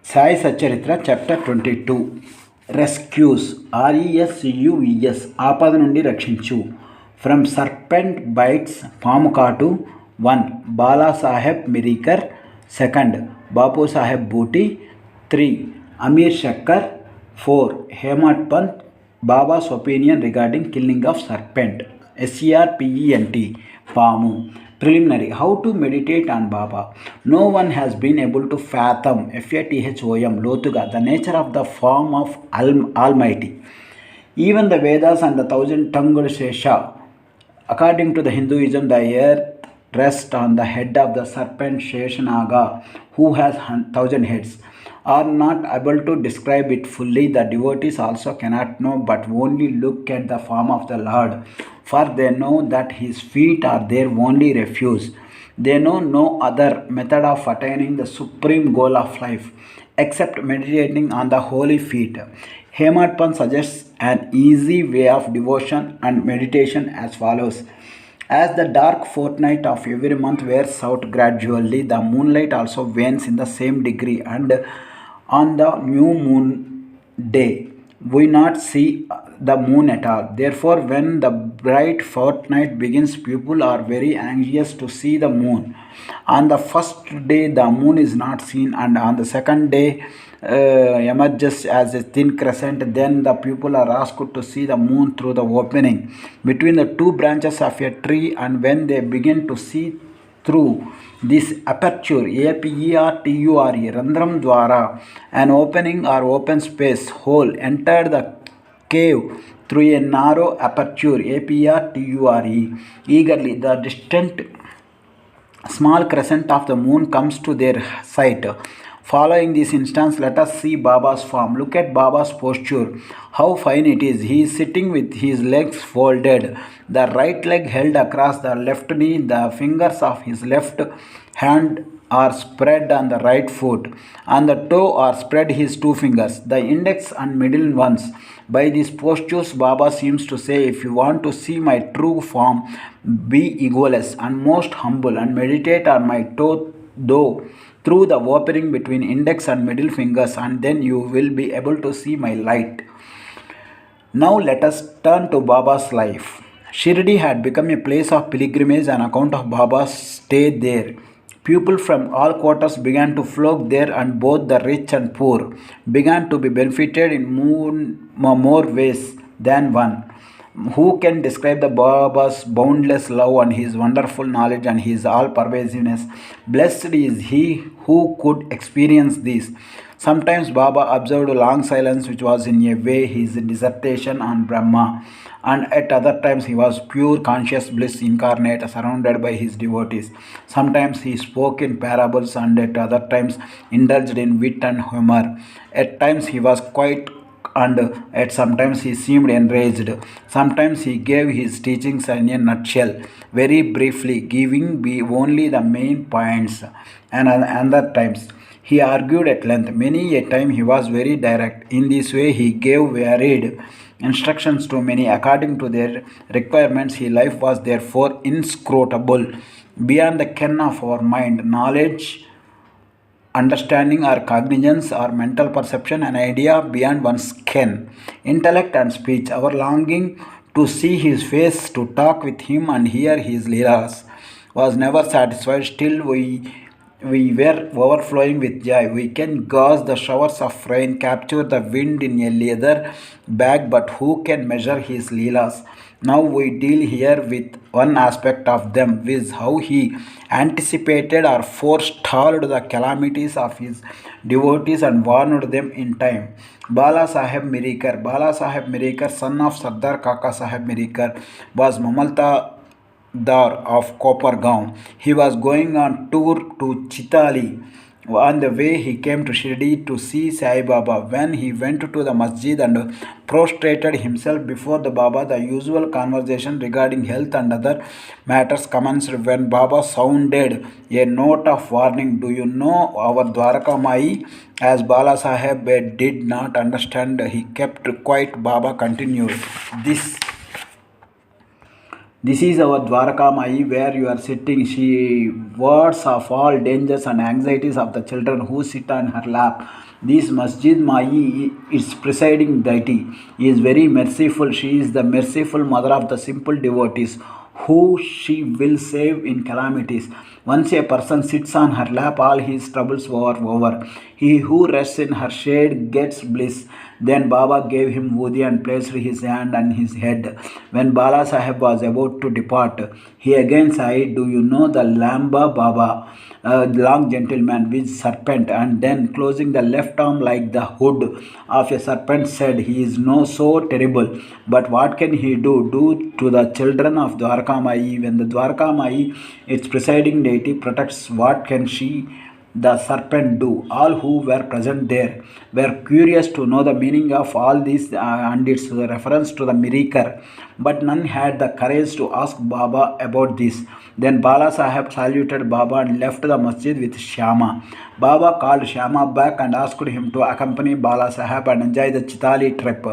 Sai Satcharitra chapter 22 rescues RESCUES ఆపద నుండి రక్షించు ఫ్రమ్ సర్పెంట్ బైట్స్ పాము కాటు 1 బాలాసాహెబ్ మిరీకర్ 2 బాపు సాహెబ్ బూటి 3 అమీర్ షక్కర్ 4 హేమట్ పంత్ బాబాస్ opinion regarding killing of serpent SERPENT పాము. Preliminary. How to meditate on Baba. No one has been able to fathom FATHOM lotuga the nature of the form of Almighty. Even the Vedas and the thousand-tongued Shesha. According to the Hinduism, the earth rests on the head of the serpent Sheshanaga, who has 1,000 heads. Are not able to describe it fully. The devotees also cannot know, but only look at the form of the Lord, for they know that his feet are their only refuge. They know no other method of attaining the supreme goal of life except meditating on the holy feet. Hemat Pant suggests an easy way of devotion and meditation as follows. As the dark fortnight of every month wears out gradually, the moonlight also wanes in the same degree, and on the new moon day we not see the moon at all. Therefore, when the bright fortnight begins, people are very anxious to see the moon. On the first day the moon is not seen, and on the second day emerges as a thin crescent. Then the people are asked to see the moon through the opening between the two branches of a tree, and when they begin to see through this aperture, APERTURE, Randram Dwara, an opening or open space hole, entered the cave through a narrow aperture, APERTURE. Eagerly, the distant small crescent of the moon comes to their sight. Following this instance, let us see Baba's form. Look at Baba's posture. How fine it is. He is sitting with his legs folded, the right leg held across the left knee. The fingers of his left hand are spread on the right foot. On the toe are spread his two fingers, the index and middle ones. By these postures, Baba seems to say, if you want to see my true form, be egoless and most humble, and meditate on my toe, though through the opening between index and middle fingers, and then you will be able to see my light. Now let us turn to Baba's life. Shirdi had become a place of pilgrimage on account of Baba's stay there. People from all quarters began to flock there, and both the rich and poor began to be benefited in more ways than one. Who can describe the Baba's boundless love and his wonderful knowledge and his all-pervasiveness? Blessed is he who could experience this. Sometimes Baba observed a long silence, which was in a way his dissertation on Brahma, and at other times he was pure conscious bliss incarnate, surrounded by his devotees. Sometimes he spoke in parables, and at other times indulged in wit and humor. At times he was quiet, and at sometimes he seemed enraged. Sometimes he gave his teachings in a nutshell, very briefly, giving only the main points, and other times he argued at length. Many a time he was very direct. In this way he gave varied instructions to many according to their requirements. His life was therefore inscrutable, beyond the ken of our mind, knowledge, understanding or cognizance or mental perception, an idea beyond one's ken, intellect and speech. Our longing to see his face, to talk with him and hear his leelas was never satisfied. Still we were overflowing with joy. We can gauge the showers of rain, capture the wind in a leather bag, but who can measure his leelas? Now we deal here with one aspect of them, viz. how he anticipated or forestalled the calamities of his devotees and warned them in time. Bala Saheb Mirikar. Bala Saheb Mirikar, son of Sardar Kaka Saheb Mirikar, was Mamaltadar of Kopargaon. He was going on tour to Chitali. On the way he came to Shirdi to see Sai Baba. When he went to the masjid and prostrated himself before the Baba, the usual conversation regarding health and other matters commenced. When Baba sounded a note of warning, do you know our Dwaraka Mai? As Bala Saheb did not understand, he kept quiet. Baba continued, This is our Dwaraka Mai where you are sitting. She wards off all dangers and anxieties of the children who sit on her lap. This Masjid Mai, its presiding deity, is very merciful. She is the merciful mother of the simple devotees who she will save in calamities. Once a person sits on her lap, all his troubles are over. He who rests in her shade gets bliss. Then Baba gave him Woody and placed his hand on his head. When Bala Sahib was about to depart, he again sighed, "Do you know the Lamba Baba, long gentleman with serpent?" And then, closing the left arm like the hood of a serpent, said, "He is no so terrible, but what can he do to the children of Dwarka Mai? When the Dwarka Mai, its presiding deity, protects, what can she, the serpent, do?" All who were present there were curious to know the meaning of all this and its reference to the miracle, but none had the courage to ask Baba about this. Then Bala Sahib saluted Baba and left the masjid with Shyama. Baba called Shyama back and asked him to accompany Bala Sahib and enjoy the Chitali trip.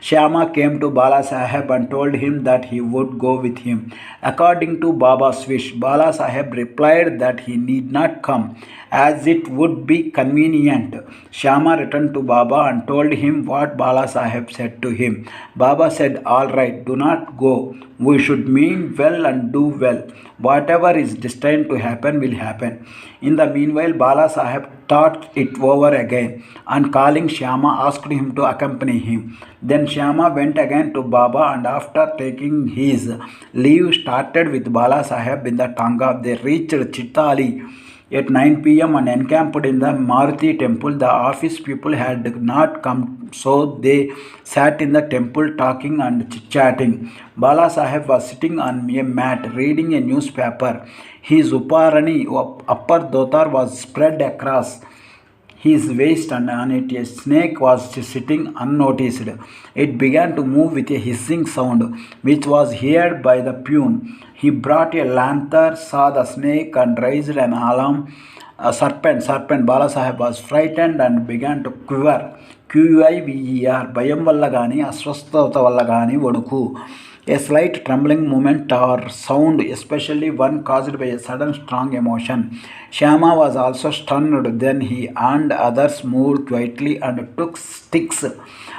Shyama came to Bala Sahib and told him that he would go with him. According to Baba's wish, Bala Sahib replied that he need not come, as it would be convenient. Shyama returned to Baba and told him what Bala Sahib said to him. Baba said, "All right, do not go. We should mean well and do well. Whatever is destined to happen will happen." In the meanwhile, Bala Sahib thought it over again and calling Shyama asked him to accompany him. Then Shyama went again to Baba and after taking his leave started with Bala Sahib in the Tanga. They reached Chitali at 9 p.m. and encamped in the Maruti temple. The office people had not come, so they sat in the temple talking and chit-chatting. Bala Sahib was sitting on a mat reading a newspaper. His Uparani upper dhotar was spread across his waist and on it a snake was sitting unnoticed. It began to move with a hissing sound, which was heard by the peon. He brought a lantern, saw the snake and raised an alarm. A serpent. Bala Sahib was frightened and began to quiver. QIVER, Bayam Vallagani, Aswastha Vallagani, Voduku. A slight trembling movement or sound, especially one caused by a sudden strong emotion. Shyama was also stunned. Then he and others moved quietly and took sticks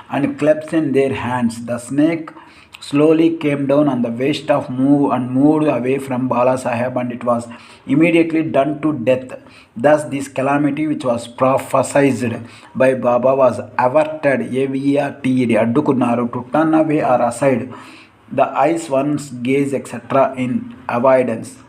and clubs in their hands. The snake slowly came down on the waist of moved away from Bala Sahib, and it was immediately done to death. Thus, this calamity, which was prophesied by Baba, was averted. AVRTED, addukunnaru, to turn away or aside the eyes, one's gaze, etc., in avoidance.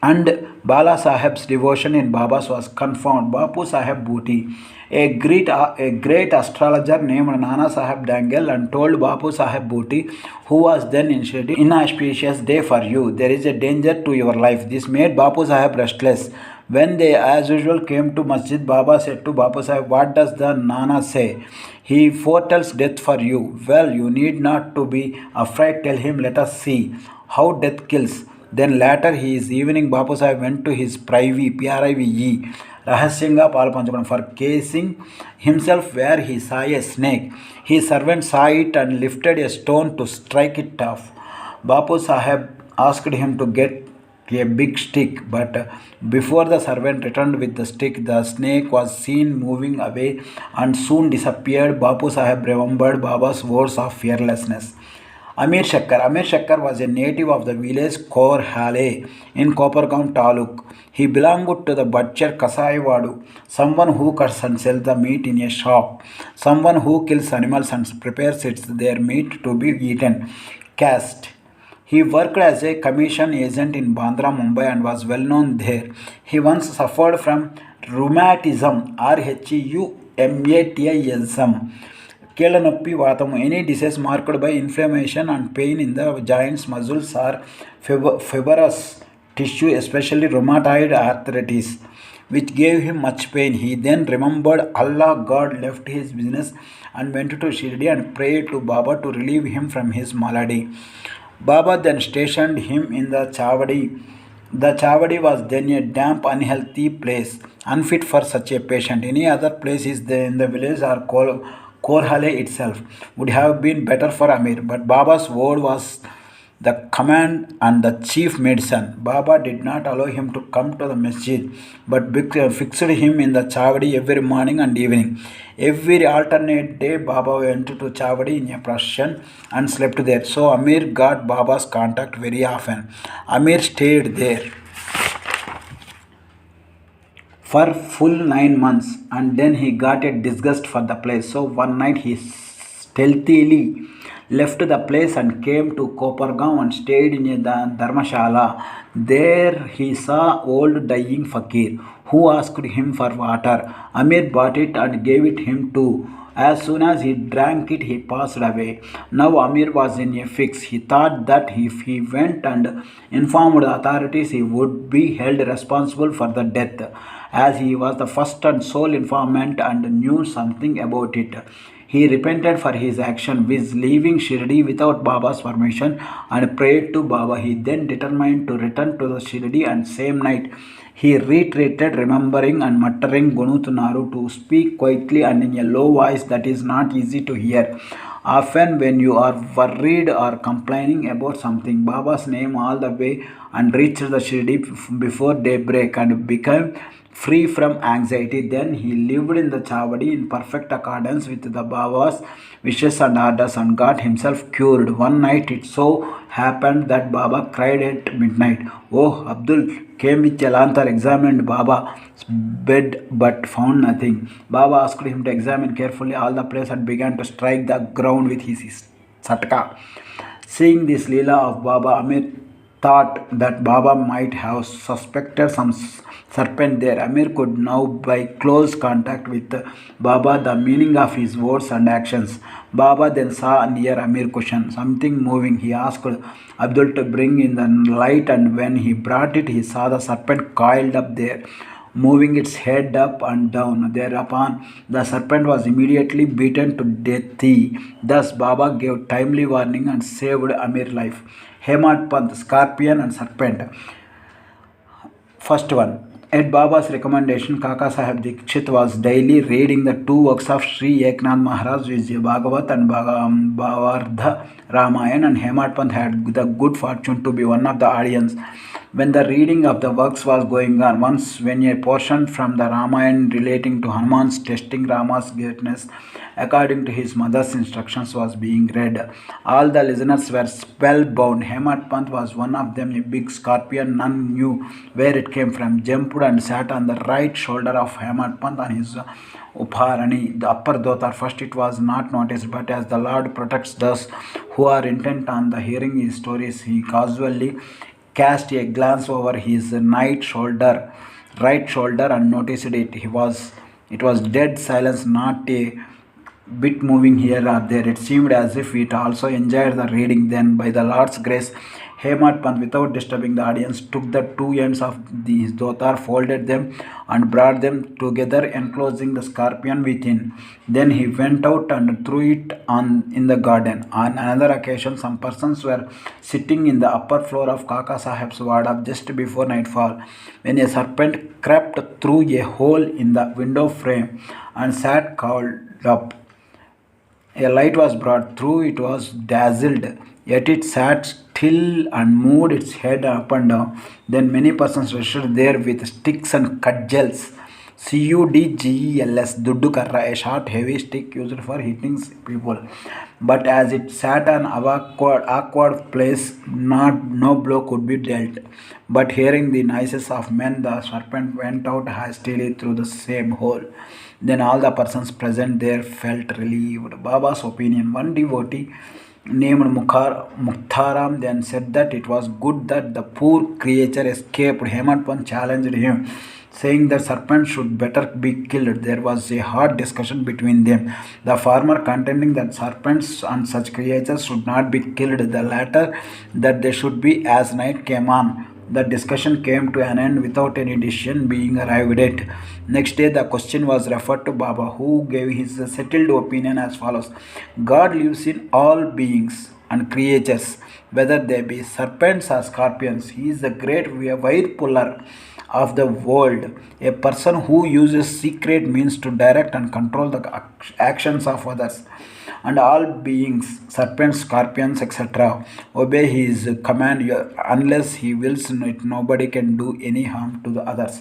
And Bala Sahib's devotion in Babas was confirmed. Bapu Sahib Bhuti, a great astrologer named Nana Sahib Dangle, and told Bapu Sahib Bhuti, who was then inauspicious day for you. There is a danger to your life. This made Bapu Sahib restless. When they, as usual, came to Masjid, Baba said to Bapu Sahib, "What does the Nana say? He foretells death for you." "Well, you need not to be afraid. Tell him, let us see how death kills." Then later his evening, Bapu Sahib went to his prive, Rahasyanga Palpanchakam, for casing himself where he saw a snake. His servant saw it and lifted a stone to strike it off. Bapu Sahib asked him to get a big stick, but before the servant returned with the stick, the snake was seen moving away and soon disappeared. Bapu Sahib remembered Baba's words of fearlessness. Amir Shakkar was a native of the village Korhale in Kopargaon Taluk. He belonged to the butcher Kasayavadu, someone who cuts and sells the meat in a shop, someone who kills animals and prepares their meat to be eaten. Caste. He worked as a commission agent in Bandra, Mumbai, and was well known there. He once suffered from rheumatism, rheumatism, Kelanoppi Vatam, any disease marked by inflammation and pain in the joints, muscles, or fibrous tissue, especially rheumatoid arthritis, which gave him much pain. He then remembered Allah, God, left his business and went to Shirdi and prayed to Baba to relieve him from his malady. Baba then stationed him in the Chavadi. The Chavadi was then a damp, unhealthy place, unfit for such a patient. Any other place in the village are Korhale itself would have been better for Amir, but Baba's word was the command and the chief medicine. Baba did not allow him to come to the masjid, but fixed him in the Chavadi every morning and evening. Every alternate day, Baba went to Chavadi in a procession and slept there. So Amir got Baba's contact very often. Amir stayed there for full 9 months, and then he got a disgust for the place. So one night he stealthily left the place and came to Kopargaon and stayed in a Dharmashala. There he saw old dying fakir who asked him for water. Amir bought it and gave it him too. As soon as he drank it, he passed away. Now Amir was in a fix. He thought that if he went and informed the authorities, he would be held responsible for the death, as he was the first and sole informant and knew something about it. He repented for his action, which leaving Shirdi without Baba's permission, and prayed to Baba. He then determined to return to the Shirdi, and same night he retreated, remembering and muttering Gunutunaru, to speak quietly and in a low voice that is not easy to hear. Often when you are worried or complaining about something, Baba's name all the way and reached the Shirdi before daybreak and became free from anxiety. Then he lived in the Chavadi in perfect accordance with the Baba's wishes and orders and got himself cured. One night it so happened that Baba cried at midnight. Oh, Abdul came with a lantern, examined Baba's bed but found nothing. Baba asked him to examine carefully all the place and began to strike the ground with his satka. Seeing this Leela of Baba, Amir thought that Baba might have suspected some serpent there. Amir could now, by close contact with Baba, the meaning of his words and actions. Baba then saw near Amir cushion something moving. He asked Abdul to bring in the light, and when he brought it, he saw the serpent coiled up there, moving its head up and down. Thereupon, the serpent was immediately beaten to death. Thus, Baba gave timely warning and saved Amir's life. Hemat Pant, Scorpion and Serpent. First one. At Baba's recommendation, Kaka Sahib Dikshit was daily reading the two works of Sri Eknath Maharaj, Vijay Bhagavat and Bhavardha Ramayana, and Hemat Pant had the good fortune to be one of the audience when the reading of the works was going on. Once, when a portion from the Ramayana relating to Hanuman's testing Rama's greatness according to his mother's instructions was being read, all the listeners were spellbound. Hemat Pant was one of them, a big scorpion. None knew where it came from. Jumped and sat on the right shoulder of Hemat Pant on his Upharani, the upper dhotar. First it was not noticed, but as the Lord protects those who are intent on the hearing his stories, he casually cast a glance over his right shoulder and noticed it was dead silence, not a bit moving here or there. It seemed as if it also enjoyed the reading. Then, by the Lord's grace, Hemat Pant, without disturbing the audience, took the two ends of his dhotar, folded them, and brought them together, enclosing the scorpion within. Then he went out and threw it in the garden. On another occasion, some persons were sitting in the upper floor of Kaka Sahib's wardab just before nightfall, when a serpent crept through a hole in the window frame and sat curled up. A light was brought through, it was dazzled, yet it sat still and moved its head up and down. Then many persons rested there with sticks and cudgels. Cudgels, Duddu Karra, a short heavy stick used for hitting people. But as it sat an awkward place, no blow could be dealt. But hearing the noises of men, the serpent went out hastily through the same hole. Then all the persons present there felt relieved. Baba's opinion. One devotee named Mukhtaram then said that it was good that the poor creature escaped. Hemat Pant challenged him, saying that serpent should better be killed. There was a hot discussion between them, the former contending that serpents and such creatures should not be killed, the latter that they should be as night came on. The discussion came to an end without any decision being arrived at. Next day, the question was referred to Baba, who gave his settled opinion as follows. God lives in all beings and creatures, whether they be serpents or scorpions. He is the great wire puller of the world. A person who uses secret means to direct and control the actions of others. And all beings, serpents, scorpions, etc., obey his command unless he wills it. Nobody can do any harm to the others.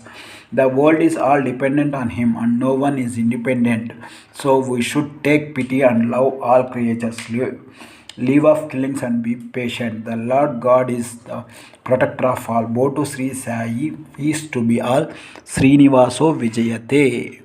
The world is all dependent on him, and no one is independent. So we should take pity and love all creatures. Leave off killings and be patient. The Lord God is the protector of all. Bo to Sri Sai, peace to be all. Srinivaso Vijayate.